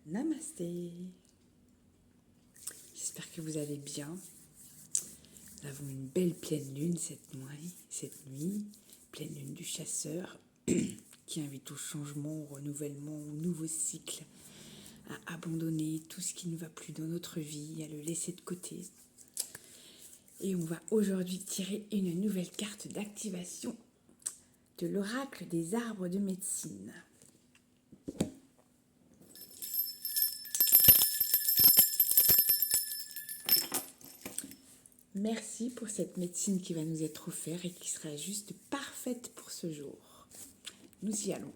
Namasté. J'espère que vous allez bien. Nous avons une belle pleine lune cette nuit, pleine lune du chasseur, qui invite au changement, au renouvellement, au nouveau cycle, à abandonner tout ce qui ne va plus dans notre vie, à le laisser de côté. Et on va aujourd'hui tirer une nouvelle carte d'activation de l'oracle des arbres de médecine. Merci pour cette médecine qui va nous être offerte et qui sera juste parfaite pour ce jour. Nous y allons.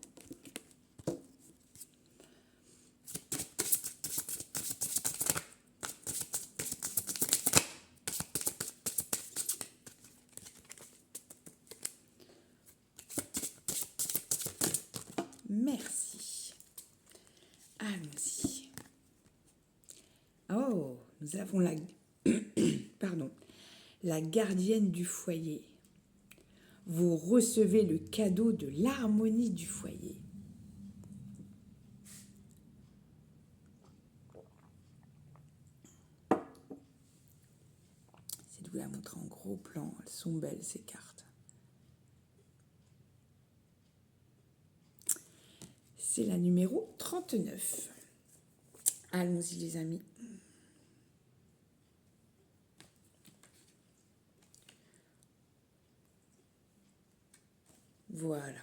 Merci. Allons-y. Oh, nous avons la... la gardienne du foyer. Vous recevez le cadeau de l'harmonie du foyer. C'est de vous la montrer en gros plan. Elles sont belles ces cartes. C'est la numéro 39. Allons-y les amis. Voilà.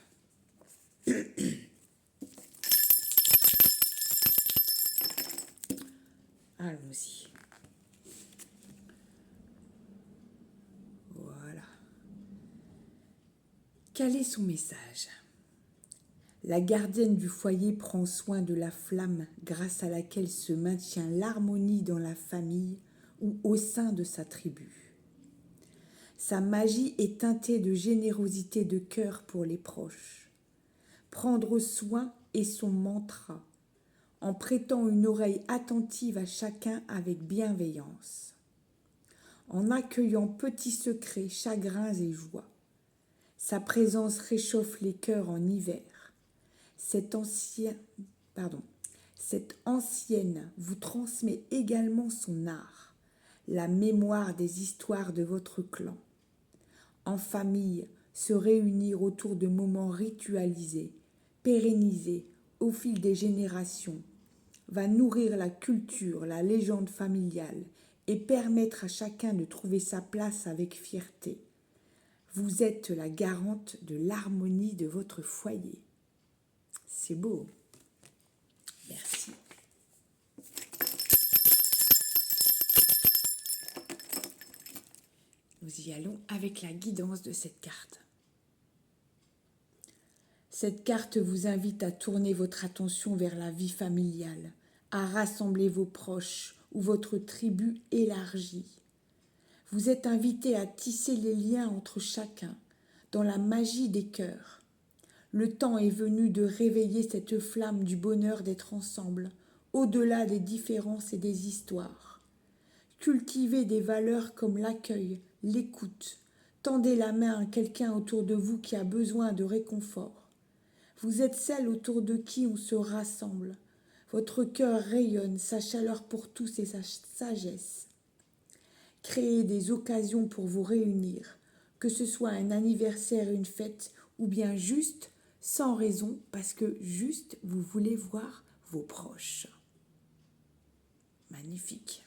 Allons-y. Voilà. Quel est son message ? La gardienne du foyer prend soin de la flamme grâce à laquelle se maintient l'harmonie dans la famille ou au sein de sa tribu. Sa magie est teintée de générosité de cœur pour les proches. Prendre soin est son mantra, en prêtant une oreille attentive à chacun avec bienveillance, en accueillant petits secrets, chagrins et joies. Sa présence réchauffe les cœurs en hiver. Cette ancienne vous transmet également son art, la mémoire des histoires de votre clan. En famille, se réunir autour de moments ritualisés, pérennisés au fil des générations, va nourrir la culture, la légende familiale et permettre à chacun de trouver sa place avec fierté. Vous êtes la garante de l'harmonie de votre foyer. C'est beau. Merci. Nous y allons avec la guidance de cette carte. Cette carte vous invite à tourner votre attention vers la vie familiale, à rassembler vos proches ou votre tribu élargie. Vous êtes invité à tisser les liens entre chacun, dans la magie des cœurs. Le temps est venu de réveiller cette flamme du bonheur d'être ensemble, au-delà des différences et des histoires. Cultivez des valeurs comme l'accueil, l'écoute. Tendez la main à quelqu'un autour de vous qui a besoin de réconfort. Vous êtes celle autour de qui on se rassemble. Votre cœur rayonne, sa chaleur pour tous et sa sagesse. Créez des occasions pour vous réunir, que ce soit un anniversaire, une fête, ou bien juste, sans raison, parce que juste vous voulez voir vos proches. Magnifique.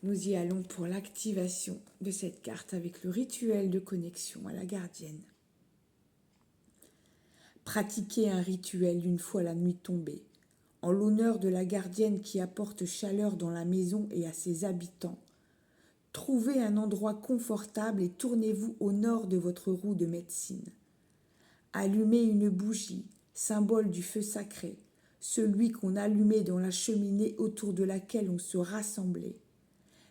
Nous y allons pour l'activation de cette carte avec le rituel de connexion à la gardienne. Pratiquez un rituel une fois la nuit tombée, en l'honneur de la gardienne qui apporte chaleur dans la maison et à ses habitants. Trouvez un endroit confortable et tournez-vous au nord de votre roue de médecine. Allumez une bougie, symbole du feu sacré, celui qu'on allumait dans la cheminée autour de laquelle on se rassemblait.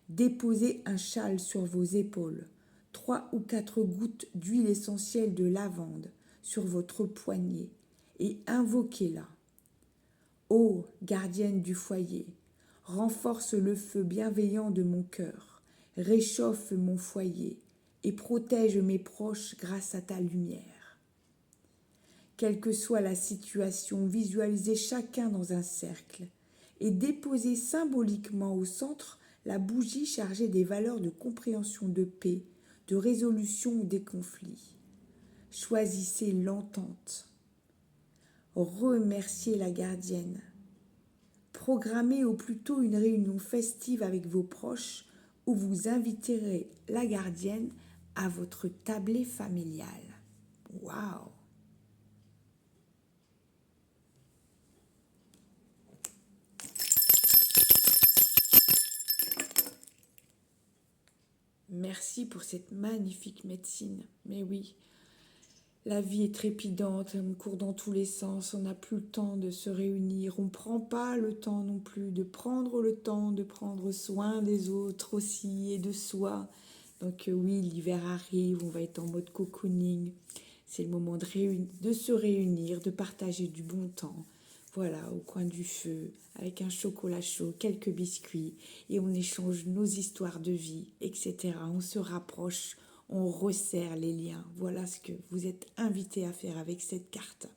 Déposez un châle sur vos épaules, 3 ou 4 gouttes d'huile essentielle de lavande sur votre poignet et invoquez-la. Ô gardienne du foyer, renforce le feu bienveillant de mon cœur, réchauffe mon foyer et protège mes proches grâce à ta lumière. Quelle que soit la situation, visualisez chacun dans un cercle et déposez symboliquement au centre la bougie chargée des valeurs de compréhension de paix, de résolution des conflits. Choisissez l'entente. Remerciez la gardienne. Programmez au plus tôt une réunion festive avec vos proches où vous inviterez la gardienne à votre tablée familiale. Waouh! Merci pour cette magnifique médecine. Mais oui, la vie est trépidante, on court dans tous les sens, on n'a plus le temps de se réunir, on ne prend pas le temps non plus de prendre le temps de prendre soin des autres aussi et de soi. Donc oui, l'hiver arrive, on va être en mode cocooning. C'est le moment de se réunir, de partager du bon temps. Voilà, au coin du feu, avec un chocolat chaud, quelques biscuits, et on échange nos histoires de vie, etc. On se rapproche, on resserre les liens. Voilà ce que vous êtes invités à faire avec cette carte.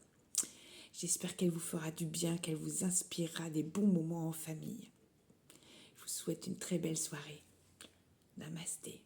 J'espère qu'elle vous fera du bien, qu'elle vous inspirera des bons moments en famille. Je vous souhaite une très belle soirée. Namasté.